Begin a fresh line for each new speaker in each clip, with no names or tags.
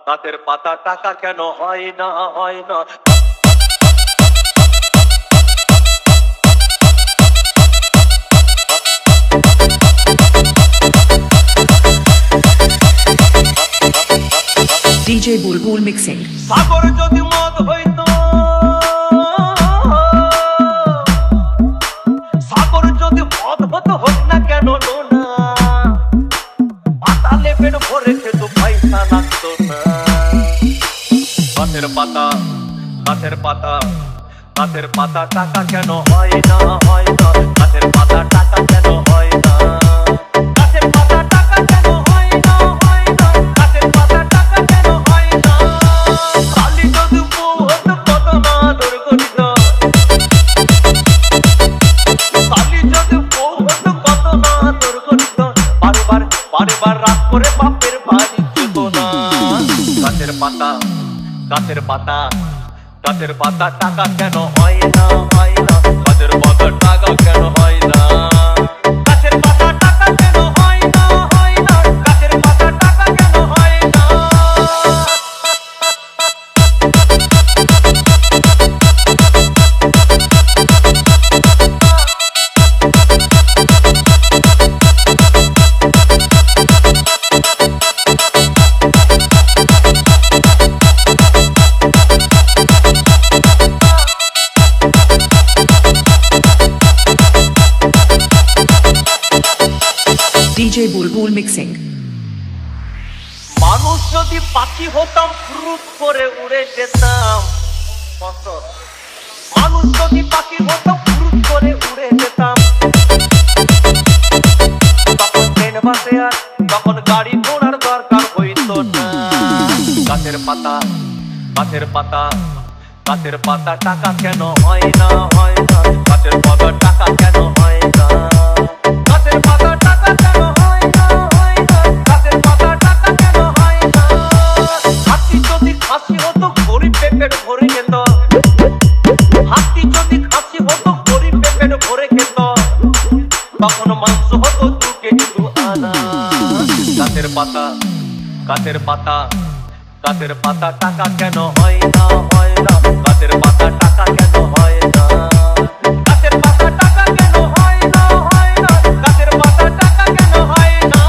গাছের পাতা টাকা কেন হয় না হয় না।
DJ Bulbul Mixing.
সাগর যদি মদ হইতো, সাগর যদি মদ হতো হোক না কেন না, পাতালে পেট ভরে খেত পয়সা লাগতো না। গাছের পাতা গাছের পাতা গাছের পাতা টাকা কেন হয় না হয় না। গাছের পাতা টাকা কেন হয় না। গাছের পাতা টাকা কেন হয় না হয় না। গাছের পাতা টাকা কেন হয় না। কালি যদি বউ হতো কত না আদর করিত। কালি যদি বউ হতো কত না আদর করিত। বারে রাত করে বাপের বাড়ি যেত না। গাছের পাতা গাছের পাতা গাছের পাতা টাকা কেন হয় না হয় না। গাছের পাতা টাকা কেন হয় না। গাছের পাতা টাকা কেন হয় না হয় না। গাছের পাতা টাকা কেন হয় না।
DJ Bulbul Mixing.
মানুষ যদি পাখি হতাম ফুরুত করে উড়ে যেতাম। মানুষ যদি পাখি হতাম ফুরুত করে উড়ে যেতাম। তখন ট্রেন বাসে আর তখন গাড়ি ঘোড়ার দরকার হইতো না। গাছের পাতা গাছের পাতা গাছের পাতা টাকা কেন হয় না হয় না। গাছের পাতা টাকা কেন হয় না। গাছের পাতা টাকা কেন হয় না হয় না। গাছের পাতা টাকা কেন হয় না। হাতি যদি খাসি হতো গরিব পেট ভরে খেত। হাতি যদি খাসি হতো গরিব পেট ভরে খেত। তখন মাংস হতো 2 কেজি 2 আনা। গাছের পাতা গাছের পাতা গাছের পাতা টাকা কেন হয় না হয় না। গাছের পাতা টাকা কেন হয় না। গাছের পাতা টাকা কেন হয় না হয় না। গাছের পাতা টাকা কেন হয় না।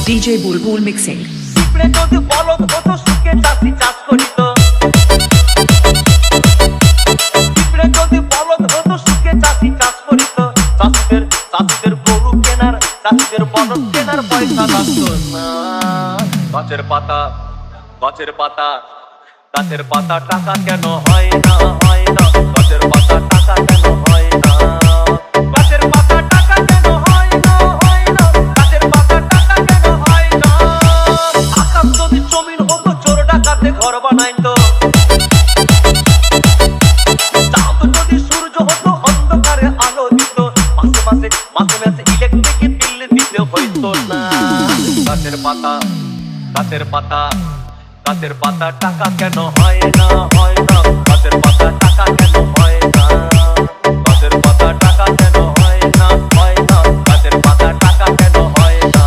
DJ Bulbul Mixing.
পিঁপড়ে যদি বলদ হতো সুখে চাষি চাষ করিত। পিঁপড়ে যদি বলদ হতো সুখে চাষি চাষ করিত। চাষিদের গরু কেনার চাষিদের বলদ কেনার পয়সা লাগতো না। গাছের পাতা গাছের পাতা গাছের পাতা টাকা কেন হয় না হয় না। গাছের পাতা টাকা কেন হয় না। গাছের পাতা টাকা কেন হয় না হয় না। গাছের পাতা টাকা কেন হয় না। আকাশ যদি জমিন হতো চোর ডাকাতে ঘর বানাইতো। চাঁদ যদি সূর্য হতো অন্ধকারে আলো দিত। মাসে মাসে ইলেকট্রিক বিল দিতে হইতো না। গাছের পাতা গাছের পাতা গাছের পাতা টাকা কেন হয় না হয় না। গাছের পাতা টাকা কেন হয় না। গাছের পাতা টাকা কেন হয় না হয় না। গাছের পাতা টাকা কেন হয় না।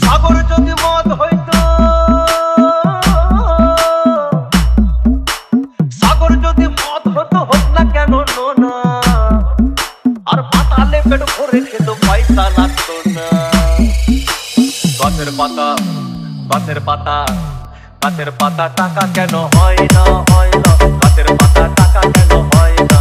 সাগর যদি মদ হইতো, সাগর যদি মদ হতো হোক না কেন না। আর পাতালে পেট ভরে খেত পয়সা লাগতো না। গাছের পাতা গাছের পাতা গাছের পাতা টাকা কেন হয় না হয় না। গাছের পাতা টাকা কেন হয় না।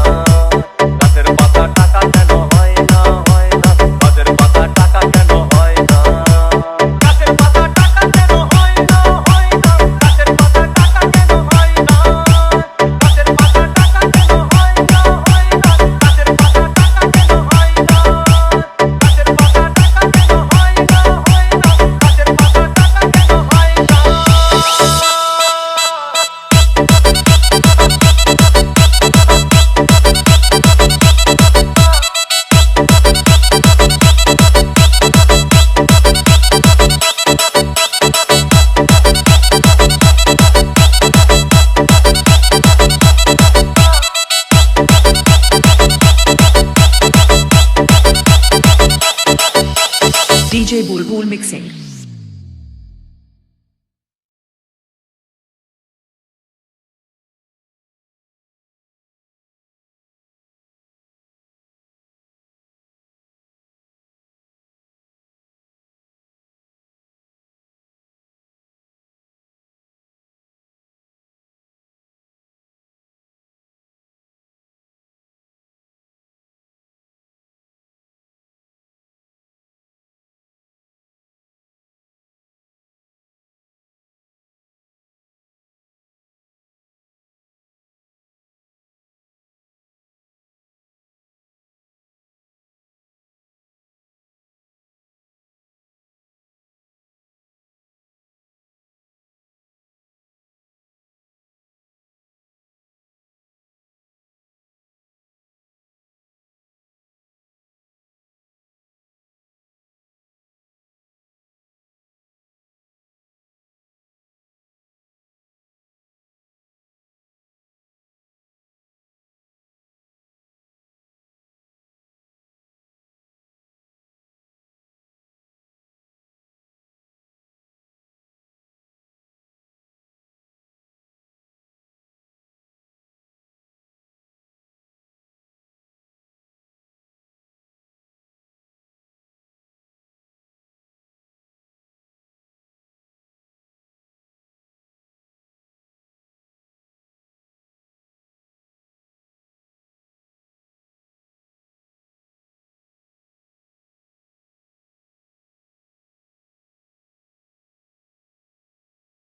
DJ Bulbul Mixing.